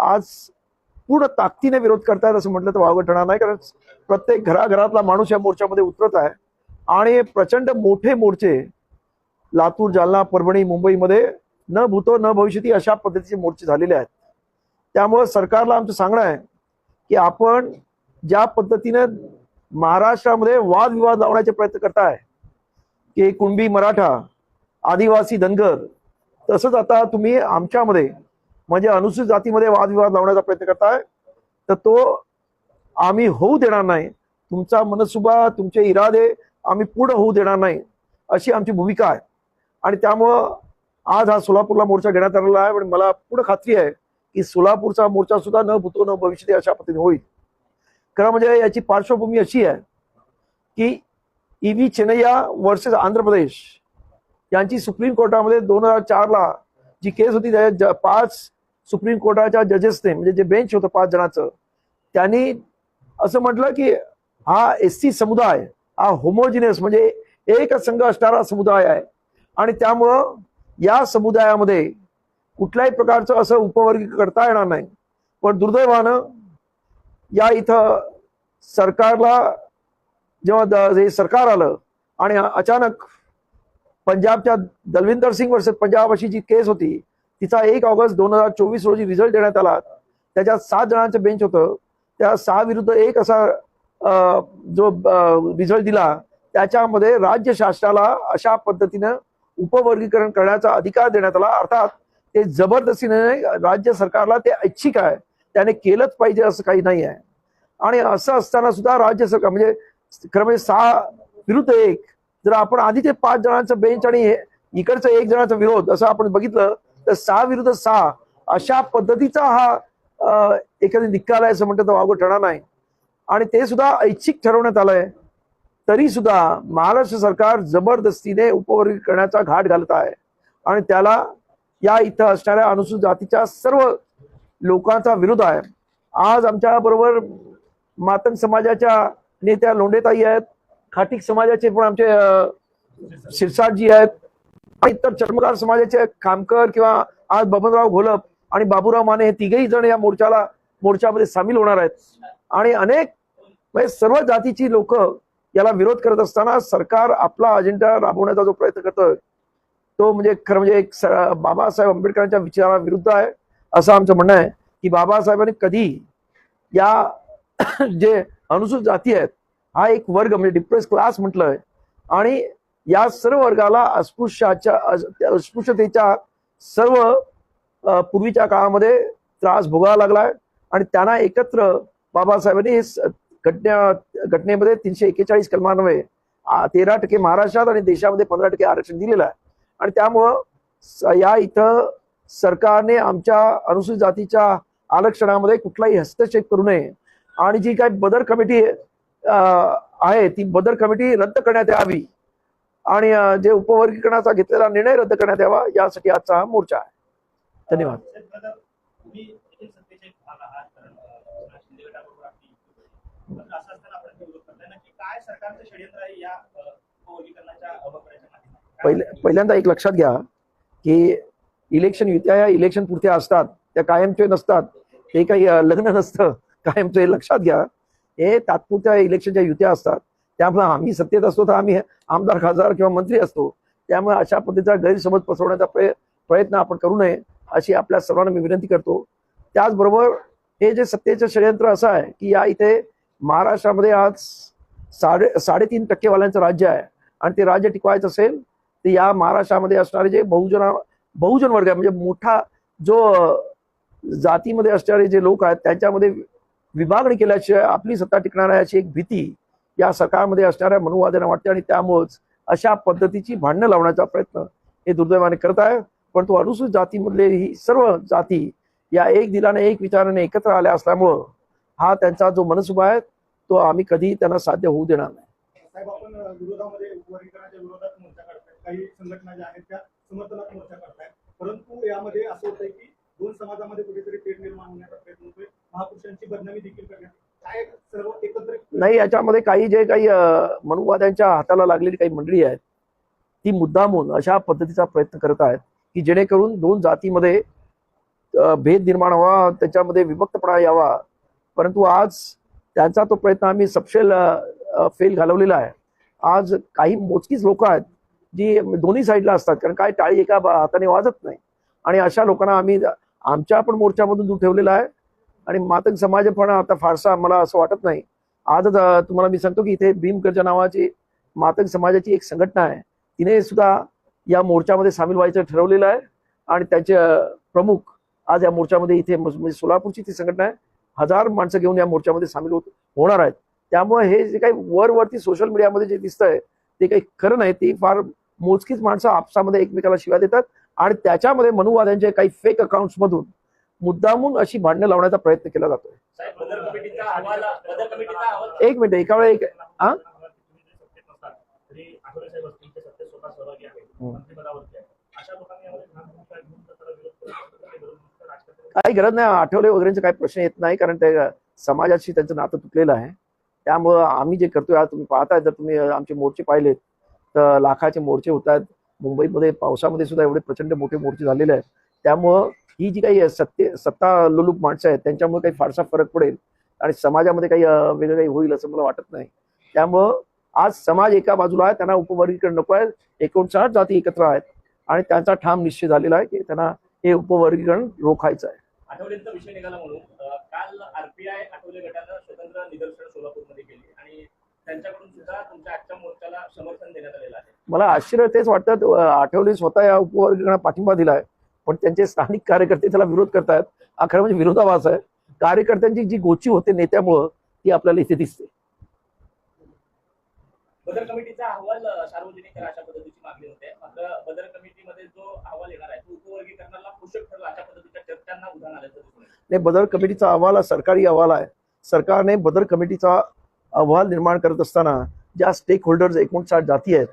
आज पूर्ण ताकदीने विरोध करतायत असं म्हटलं तर वावगं ठरणार नाही, कारण प्रत्येक घराघरातला माणूस या मोर्चामध्ये उतरत आहे आणि प्रचंड मोठे मोर्चे लातूर, जालना, परभणी, मुंबईमध्ये न भूतो न भविष्यती अशा पद्धतीचे मोर्चे झालेले आहेत. त्यामुळे सरकारला आमचं सांगणं आहे की आपण ज्या पद्धतीने महाराष्ट्रामध्ये वादविवाद लावण्याचे प्रयत्न करताय की कुणबी मराठा, आदिवासी धनगर, तसंच आता तुम्ही आमच्यामध्ये म्हणजे अनुसूचित जातीमध्ये वादविवाद लावण्याचा प्रयत्न करताय, तर तो आम्ही होऊ देणार नाही. तुमचा मनसुबा, तुमचे इरादे आम्ही पुढे होऊ देणार नाही अशी आमची भूमिका आहे. आणि त्यामुळं आज हा सोलापूरला मोर्चा घेण्यात आलेला आहे. आणि मला पूर्ण खात्री आहे की सोलापूरचा मोर्चा सुद्धा न भूतो न भविष्यती अशा पद्धतीने होईल. खरं म्हणजे याची पार्श्वभूमी अशी आहे की ईव्ही चेन्नैया वर्सेस आंध्र प्रदेश यांची सुप्रीम कोर्टामध्ये 2004ला जी केस होती, त्या 5 सुप्रीम कोर्टाच्या जजेसने, म्हणजे जे बेंच होतं 5 जणांचं, त्यांनी असं म्हटलं की हा एससी समुदाय हा होमोजिनियस म्हणजे एक संघ असणारा समुदाय आहे आणि त्यामुळं या समुदायामध्ये कुठल्याही प्रकारचं असं उपवर्गीकरण करता येणार नाही. पण दुर्दैवानं या इथं सरकारला जेव्हा हे सरकार आलं आणि अचानक पंजाबच्या दलविंदर सिंग वर्सेस पंजाब अशी जी केस होती, तिचा 1 ऑगस्ट 2024 रोजी रिझल्ट देण्यात आला. त्याच्यात 7 जणांचं बेंच होतं. त्या 6 विरुद्ध 1 असा जो रिझल्ट दिला, त्याच्यामध्ये राज्य शासनाला अशा पद्धतीनं उपवर्गीकरण करण्याचा अधिकार देण्यात आला. अर्थात ते जबरदस्तीने नाही, राज्य सरकारला ते ऐच्छिक आहे, त्याने केलंच पाहिजे असं काही नाही आहे. आणि असं असताना सुद्धा राज्य सरकार म्हणजे खरं म्हणजे 6 विरुद्ध 1, जर आपण आधीचे 5 जणांचं बेंच आणि इकडचं 1 जणांचा विरोध असं आपण बघितलं तर 6 विरुद्ध 6 अशा पद्धतीचा हा एखादी निकाल आहे असं म्हणतात तर वावगं ठरणार नाही. आणि ते सुद्धा ऐच्छिक ठरवण्यात आलंय, तरी सुद्धा महाराष्ट्र सरकार जबरदस्तीने उपवर्गीकरणाचा घाट घालत आहे आणि त्याला या इथं असणाऱ्या अनुसूचित जातीच्या सर्व लोकांचा विरोध आहे. आज आमच्या बरोबर मातंग समाजाच्या नेत्या लोंढेताई आहेत, खाटीक समाजाचे पण आमचे शिरसाटजी आहेत, इतर चर्मकार समाजाचे खामकर किंवा आज बबनराव घोलप आणि बाबूराव माने हे 3घही जण या मोर्चामध्ये सामील होणार आहेत. आणि अनेक म्हणजे सर्व जातीची लोक याला विरोध करत असताना सरकार आपला अजेंडा राबवण्याचा जो प्रयत्न करतोय तो म्हणजे खरं म्हणजे एक बाबासाहेब आंबेडकरांच्या विचाराविरुद्ध आहे असं आमचं म्हणणं आहे. की बाबासाहेबांनी कधी या जे अनुसूचित जाती आहेत हा एक वर्ग म्हणजे डिप्रेस क्लास म्हटलंय आणि या सर्व वर्गाला अस्पृश्यतेच्या सर्व पूर्वीच्या काळामध्ये त्रास भोगावा लागलाय आणि त्यांना एकत्र बाबासाहेबांनी घटनेमध्ये 341 कलमान्वये 13% महाराष्ट्रात आणि देशामध्ये 15% आरक्षण दिलेलं आहे. आणि त्यामुळं या इथं सरकारने आमच्या अनुसूचित जातीच्या आरक्षणामध्ये कुठलाही हस्तक्षेप करू नये आणि जी काही बदर कमिटी आहे ती बदर कमिटी रद्द करण्यात यावी आणि जे उपवर्गीकरणाचा घेतलेला निर्णय रद्द करण्यात यावा यासाठी आजचा हा मोर्चा आहे. धन्यवाद. पहिल्यांदा एक लक्षात घ्या की इलेक्शन युत्या या इलेक्शन पुरत्या असतात, त्या कायमचे नसतात. हे काही लग्न नसतं कायमचं, हे लक्षात घ्या. हे तात्पुरत्या इलेक्शनच्या युत्या असतात. त्यामुळे आम्ही सत्तेत असतो तर आम्ही आमदार, खासदार किंवा मंत्री असतो. त्यामुळे अशा पद्धतीचा गैरसमज पसरवण्याचा प्रयत्न आपण करू नये अशी आपल्या सर्वांना मी विनंती करतो. त्याचबरोबर हे जे सत्तेचं षडयंत्र असं आहे की या इथे महाराष्ट्रामध्ये आज 3.5% वाल्यांचं राज्य आहे आणि ते राज्य टिकवायचं असेल तर या महाराष्ट्रामध्ये असणारे जे बहुजन वर्ग आहे म्हणजे मोठा जो जातीमध्ये असणारे जे लोक आहेत त्यांच्यामध्ये विभागणी केल्याशिवाय आपली सत्ता टिकणार आहे अशी एक भीती या सरकारमध्ये असणाऱ्या मनुवाद्यांना वाटते आणि त्यामुळेच अशा पद्धतीची भांडणं लावण्याचा प्रयत्न हे दुर्दैवाने करत आहे. परंतु अनुसूचित जातीमधले ही सर्व जाती या एक दिलाने एक विचाराने एकत्र आल्या असल्यामुळं हा त्यांचा जो मनसुबा आहे तो आम्ही कधी त्यांना साध्य होऊ देणार नाही. साहेब, आपण विरोधामध्ये उपवर्गीकरणाच्या विरोधात मोर्चा करताय, काही संघटना ज्या आहेत त्या समर्थनात मोर्चा करताय, परंतु यामध्ये असं होतंय की 2 समाजामध्ये कुठेतरी तेढ निर्माण होण्याचा प्रयत्न होतोय, महापुरुषांची बदनामी देखील करण्यात. काय सर्व एकत्रित नाही, याच्यामध्ये काही मनुवाद्यांच्या हाताला लागलेली काही मंडळी आहेत ती मुद्दामून अशा पद्धतीचा प्रयत्न करत आहेत की जेणेकरून 2 जातीमध्ये भेद निर्माण व्हावा, त्याच्यामध्ये विभक्तपणा यावा. परंतु आज त्यांचा तो प्रयत्न आम्ही सपशेल फेल घालवलेला आहे. आज काही मोजकीच लोक आहेत जी दोन्ही साईडला असतात, कारण काय टाळी एका हाताने वाजत नाही. आणि अशा लोकांना आम्ही आमच्या पण मोर्चामधून दूर ठेवलेला आहे. आणि मातंग समाज पण आता फारसा मला असं वाटत नाही. आजच तुम्हाला मी सांगतो की इथे भीमगर्जा नावाची मातंग समाजाची एक संघटना आहे, तिने सुद्धा या मोर्चामध्ये सामील व्हायचं ठरवलेलं आहे. आणि त्याचे प्रमुख आज या मोर्चामध्ये इथे म्हणजे सोलापूरची ती संघटना आहे, 1000 माणसं घेऊन या मोर्चामध्ये सामील होणार आहेत. त्यामुळे हे जे काही वरवरती सोशल मीडियामध्ये जे दिसतंय ते काही खरं नाही. ती फार मोजकीच माणसं आपसामध्ये एकमेकाला शिव्या देतात आणि त्याच्यामध्ये मनुवाद्यांचे काही फेक अकाउंट्स मधून मुद्दामून अशी भांडणं लावण्याचा प्रयत्न केला जातोय. एक मिनिट, एका वेळी एक काही गरज नाही, आठवले वगैरेचा काही प्रश्न येत नाही, कारण ते समाजाशी त्यांचं नातं तुटलेलं आहे. त्यामुळं आम्ही जे करतोय, आज तुम्ही पाहताय, जर तुम्ही आमचे मोर्चे पाहिलेत तर लाखाचे मोर्चे होत आहेत. मुंबईमध्ये पावसामध्ये सुद्धा एवढे प्रचंड मोठे मोर्चे झालेले आहेत. त्यामुळं ही जी काही सत्ता लोलूप माणसं आहेत त्यांच्यामुळे काही फारसा फरक पडेल आणि समाजामध्ये काही वेगळं काही होईल असं मला वाटत नाही. त्यामुळं आज समाज एका बाजूला आहे, त्यांना उपवर्गीकरण नको आहे. 59 जाती एकत्र आहेत आणि त्यांचा ठाम निश्चय झालेला आहे की त्यांना हे उपवर्गीकरण रोखायचं आहे. आठवलेंचा विषय निघाला म्हणून काल आरपीआय आठवले गटानं स्वतंत्र निदर्शन सोलापूरमध्ये केली आणि त्यांच्याकडून सुद्धा तुमच्या आजच्या मोर्चाला समर्थन देण्यात आलेलं आहे. मला आश्चर्य तेच वाटतं, आठवले स्वतः या उपवर्गीकरणाला पाठिंबा दिलाय, पण त्यांचे स्थानिक कार्यकर्ते त्याला विरोध करतायत. हा खरं म्हणजे विरोधाभास आहे. कार्यकर्त्यांची जी गोची होते नेत्यामुळं ती आपल्याला इथे दिसते. बदर कमिटीचा अहवाल सार्वजनिक करा अशा पद्धतीची मागणी होते. मात्र बदर कमिटीमध्ये जो अहवाल येणार आहे तो उपवर्गीकरणाला पोषक ठरेल अशा पद्धतीच्या चर्चांना उधाण आल्याचं दिसून येतं. नाही, बदर कमिटीचा अहवाल हा सरकारी अहवाल आहे. सरकारने बदर कमिटीचा अहवाल निर्माण करत असताना ज्या स्टेक होल्डर्स 59 जाती आहेत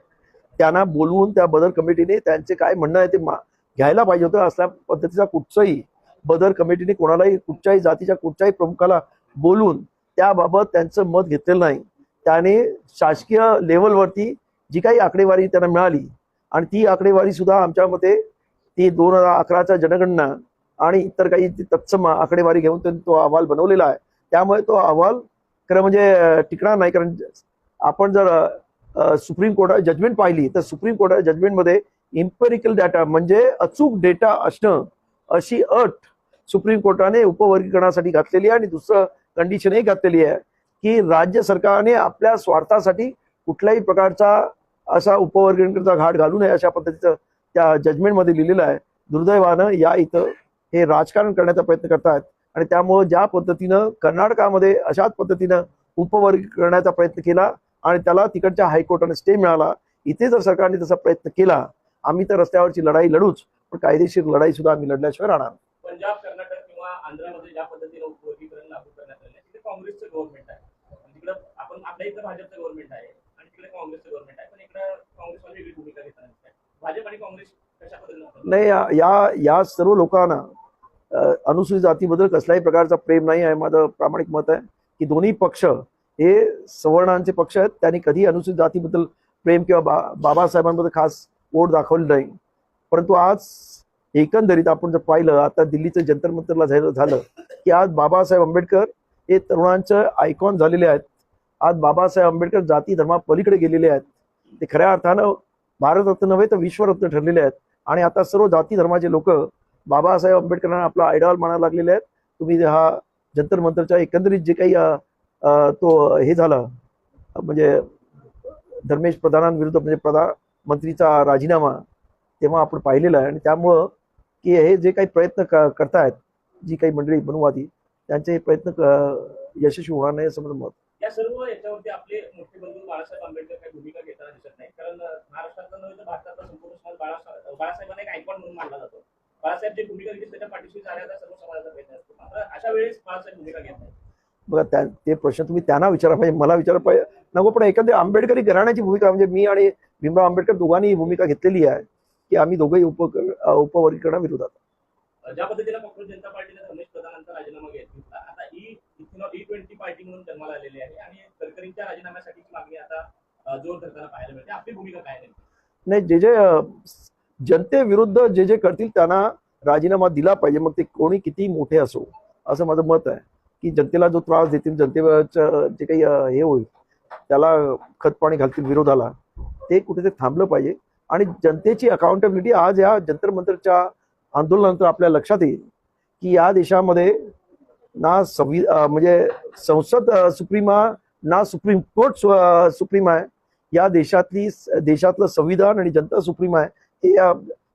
त्यांना बोलवून त्या बदर कमिटीने त्यांचे काय म्हणणं आहे ते घ्यायला पाहिजे होतं. असल्या पद्धतीचा कुठचाही बदर कमिटीने कोणालाही कुठच्याही जातीच्या कुठच्याही प्रमुखाला बोलून त्याबाबत त्यांचं मत घेतलेलं नाही. त्याने शासकीय लेवलवरती जी काही आकडेवारी त्यांना मिळाली आणि ती आकडेवारी सुद्धा आमच्या मते ती 2011च्या जनगणना आणि इतर काही तत्सम आकडेवारी घेऊन त्यांनी तो अहवाल बनवलेला आहे. त्यामुळे तो अहवाल खरं म्हणजे टिकणार नाही. कारण आपण जर सुप्रीम कोर्टात जजमेंट पाहिली तर सुप्रीम कोर्टाच्या जजमेंटमध्ये इम्पेरिकल डाटा म्हणजे अचूक डेटा असणं अशी अट सुप्रीम कोर्टाने उपवर्गीकरणासाठी घातलेली आहे. आणि दुसरं कंडिशन हे घातलेली आहे की राज्य सरकारने आपल्या स्वार्थासाठी कुठल्याही प्रकारचा असा उपवर्गीकरणाचा घाट घालू नये अशा पद्धतीचं त्या जजमेंटमध्ये लिहिलेलं आहे. दुर्दैवानं या इथं हे राजकारण करण्याचा प्रयत्न करतात आणि त्यामुळे ज्या पद्धतीनं कर्नाटकामध्ये अशाच पद्धतीनं उपवर्गीकरणाचा प्रयत्न केला आणि त्याला तिकडच्या हायकोर्टाने स्टे मिळाला, इथे जर सरकारने तसा प्रयत्न केला, आम्ही तर रस्त्यावरची लढाई लढूच, पण कायदेशीर लढाई सुद्धा आम्ही लढल्याशिवाय राहणार. पंजाब, कर्नाटक किंवा आंध्रमध्ये ज्या पद्धतीने उपवर्गीकरण लागू करण्यात आले तिथे काँग्रेसचं गव्हर्नमेंट आहे. तिकडे आपण आपल्या इथं भाजपचं गव्हर्नमेंट आहे आणि तिकडे काँग्रेसचं गव्हर्नमेंट आहे, पण इकडे काँग्रेसवाली वेगळी भूमिका घेताना भाजप आणि काँग्रेस कशा पद्धतीने नाही, या सर्व लोकांना अनुसूचित जातीबद्दल कसल्याही प्रकारचा प्रेम नाही आहे. माझं प्रामाणिक मत आहे की दोन्ही पक्ष हे सवर्णांचे पक्ष आहेत. त्यांनी कधी अनुसूचित जातीबद्दल प्रेम किंवा बाबासाहेबांबद्दल खास ओढ दाखवली नाही. परंतु आज एकंदरीत आपण जर पाहिलं, आता दिल्लीचं जंतर मंतरला झालं की आज बाबासाहेब आंबेडकर हे तरुणांचं आयकॉन झालेले आहेत. आज बाबासाहेब आंबेडकर जाती धर्मा पलीकडे गेलेले आहेत. ते खऱ्या अर्थानं भारतरत्न नव्हे तर विश्वरत्न ठरलेले आहेत. आणि आता सर्व जाती धर्माचे लोक बाबासाहेब आंबेडकरांना आपला आयडॉल मानायला लागलेले आहेत. तुम्ही हा जंतर मंतरच्या एकंदरीत जे काही तो हे झाला म्हणजे धर्मेश प्रधानांविरुद्ध म्हणजे प्रधानमंत्रीचा राजीनामा तेव्हा आपण पाहिलेला आहे. आणि त्यामुळं की हे जे काही प्रयत्न करतायत जी काही मंडळी मनुवादी, त्यांचे प्रयत्न यशस्वी होणार नाही असं माझं मत. या सर्व याच्यावरती आपले मोठे बंधू बाळासाहेब आंबेडकर काही भूमिका घेताना दिसत नाही. कारण महाराष्ट्रातला नव्हे तर भारतातला संपूर्ण समाज बाळासाहेबांना एक आयकॉन म्हणून मानला जातो. बाळासाहेब जे भूमिका घेतील त्याच्या पाठीशी जाण्याचा सर्व समाजाचा प्रयत्न असतो. मात्र अशा वेळेस बाळासाहेब भूमिका घेत नाही. बघा, ते प्रश्न तुम्ही त्यांना विचारा पाहिजे, मला विचारा पाहिजे नको. पण एखादी आंबेडकरी घराण्याची भूमिका म्हणजे मी आणि भीमराव आंबेडकर दोघांनी ही भूमिका घेतलेली आहे की आम्ही दोघंही उपवर्गीकरणाविरोधात. ज्या पद्धतीने काँग्रेस जनता पार्टीने धर्मेश प्रधानांचा राजीनामा घेतला, आता E20 पार्टी म्हणून जन्माला आलेली आहे आणि गडकरींच्या राजीनाम्यासाठीची मागणी आता जोर धरताना पाहायला मिळते. आपली भूमिका काय नाही? जे जनतेविरुद्ध जे करतील त्यांना राजीनामा दिला पाहिजे, मग ते कोणी किती मोठे असो, असं माझं मत आहे की जनतेला जो त्रास देतील, जनतेचं जे काही हे होईल, त्याला खतपाणी घालतील विरोधाला, ते कुठेतरी थांबलं पाहिजे. आणि जनतेची अकाउंटेबिलिटी आज या जंतर मंतरच्या आंदोलनानंतर आपल्या लक्षात येईल की या देशामध्ये ना म्हणजे संसद सुप्रीम आहे, ना सुप्रीम कोर्ट सुप्रीम आहे. या देशातलं संविधान आणि जनता सुप्रीम आहे, हे या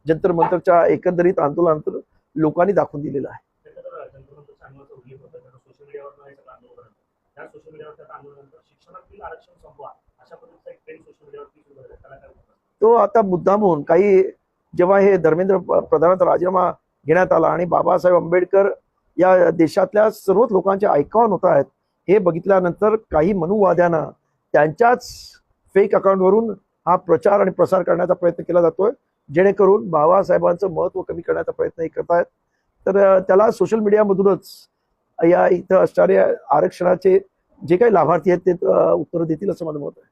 जंतर मंतरच्या एकंदरीत आंदोलनानंतर लोकांनी दाखवून दिलेलं आहे. सोशल मीडियावर सोशल मीडियावर आंदोलनानंतर शिक्षणातील आरक्षण संपवा अशा पद्धतीचा एक ट्रेंड सोशल मीडियावरती सुरू झाला, त्याला काय म्हणतात? तो आता मुद्दामून काही जेव्हा हे धर्मेंद्र प्रधानांचा राजीनामा घेण्यात आला आणि बाबासाहेब आंबेडकर या देशातल्या सर्वच लोकांचे आयकॉन होत आहेत, हे बघितल्यानंतर काही मनुवाद्यांना त्यांच्याच फेक अकाउंटवरून हा प्रचार आणि प्रसार करण्याचा प्रयत्न केला जातोय, जेणेकरून बाबासाहेबांचं महत्व कमी करण्याचा प्रयत्न करतायत. तर त्याला सोशल मीडियामधूनच या इथं असणारे आरक्षणाचे जे काही लाभार्थी आहेत ते उत्तर देतील असं माझं मत आहे.